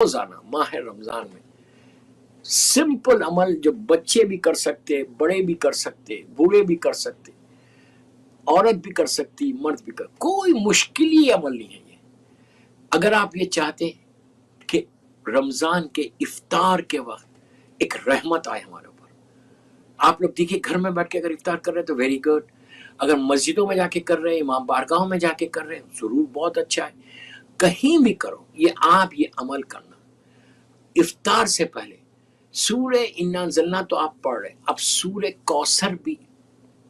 روزانہ ماہ رمضان میں سمپل عمل جو بچے بھی کر سکتے، بڑے بھی کر سکتے، بوڑھے بھی کر سکتے، عورت بھی کر سکتی، مرد بھی کوئی مشکل ہی عمل نہیں ہے یہ۔ اگر آپ یہ چاہتے کہ رمضان کے افطار کے وقت ایک رحمت آئے ہمارے اوپر، آپ لوگ دیکھیے گھر میں بیٹھ کے اگر افطار کر رہے ہیں تو ویری گڈ، اگر مسجدوں میں جا کے کر رہے ہیں، امام بارگاہوں میں جا کے کر رہے ہیں، ضرور بہت اچھا ہے، کہیں بھی کرو یہ عمل کرنا۔ افطار سے پہلے سورہ انا انزلنا تو آپ پڑھ رہے، اب سورہ کوثر بھی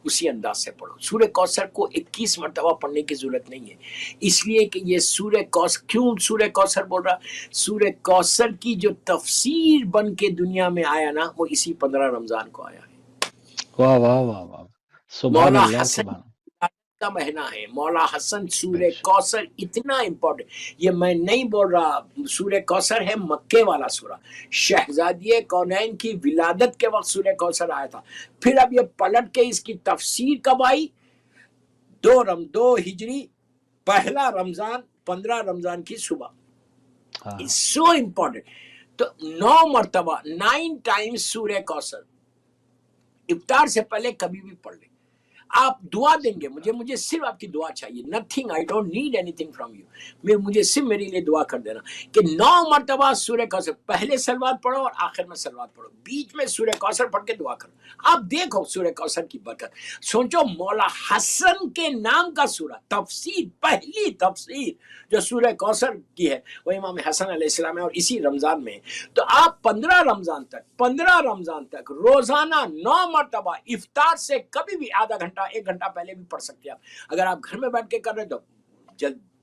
اسی انداز سے پڑھو۔ سورہ کوثر کو 21 مرتبہ پڑھنے کی ضرورت نہیں ہے، اس لیے کہ یہ سورہ کوثر، کیوں سورہ کوثر بول رہا؟ سورہ کوثر کی جو تفسیر بن کے دنیا میں آیا نا، وہ اسی 15 رمضان کو آیا ہے۔ واہ واہ واہ واہ، سبحان مولا اللہ حسن سبحان کا مہینہ ہے، مولا حسن سورہ اللہ۔ کوثر اتنا امپورٹنٹ، یہ میں نہیں بول رہا، سورہ کوثر ہے مکے والا سورہ، شہزادی کونین کی ولادت کے وقت سورہ کوثر آیا تھا۔ پھر اب یہ پلٹ کے اس کی تفسیر کب آئی؟ 2 ہجری، پہلا رمضان، 15 رمضان کی صبح، ہاں سو امپورٹنٹ۔ تو 9 مرتبہ 9 ٹائمز سورہ کوثر افطار سے پہلے کبھی بھی پڑھ لیں۔ آپ دعا دیں گے، مجھے صرف آپ کی دعا چاہیے، nothing, I don't need any thing from you, مجھے صرف میرے لیے دعا کر دینا کہ 9 مرتبہ سورہ کوثر، پہلے سلوات پڑھو اور آخر میں سلوات پڑھو، بیچ میں سورہ کوثر پڑھ کے دعا کرو۔ آپ دیکھو سورہ کوثر کی برکت، سوچو مولا حسن کے نام کا سورہ، تفسیر، پہلی تفسیر جو سورہ کوثر کی ہے وہ امام حسن علیہ السلام ہے، اور اسی رمضان میں ہے۔ تو آپ 15 رمضان تک روزانہ 9 مرتبہ افطار سے کبھی بھی آدھا گھنٹہ 1 گھنٹہ پہلے بھی پڑھ سکتے ہیں آپ۔ اگر آپ گھر میں بیٹھ کے کر رہے تو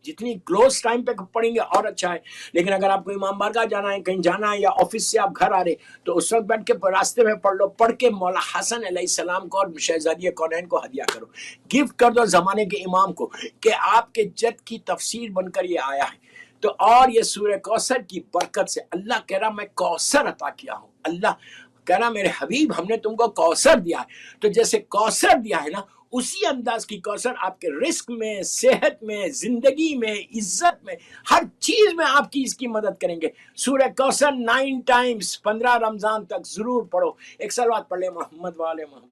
جتنی کلوز ٹائم پہ پڑھیں گے اور اچھا ہے، لیکن اگر آپ کو امام بارگاہ جانا ہے، کہیں جانا ہے، یا آفس سے آپ گھر آ رہے تو اس وقت بیٹھ کے راستے میں پڑھ لو، پڑھ کے مولا حسن علیہ السلام کو اور شہزادی کونین کو ہدیہ کرو، گفٹ کر دو زمانے کے امام کو کہ آپ کے جد کی تفسیر بن کر یہ آیا ہے۔ تو اور یہ سورہ کوثر کی برکت سے اللہ کہہ رہا میں کوثر عطا کیا ہوں، اللہ کہہ رہا میرے حبیب ہم نے تم کو کوثر دیا ہے، تو جیسے کوثر دیا ہے نا، اسی انداز کی کوثر آپ کے رزق میں، صحت میں، زندگی میں، عزت میں، ہر چیز میں آپ کی اس کی مدد کریں گے۔ سورہ کوثر 9 ٹائمز 15 رمضان تک ضرور پڑھو۔ ایک صلوات پڑھ لیں محمد والے محمد۔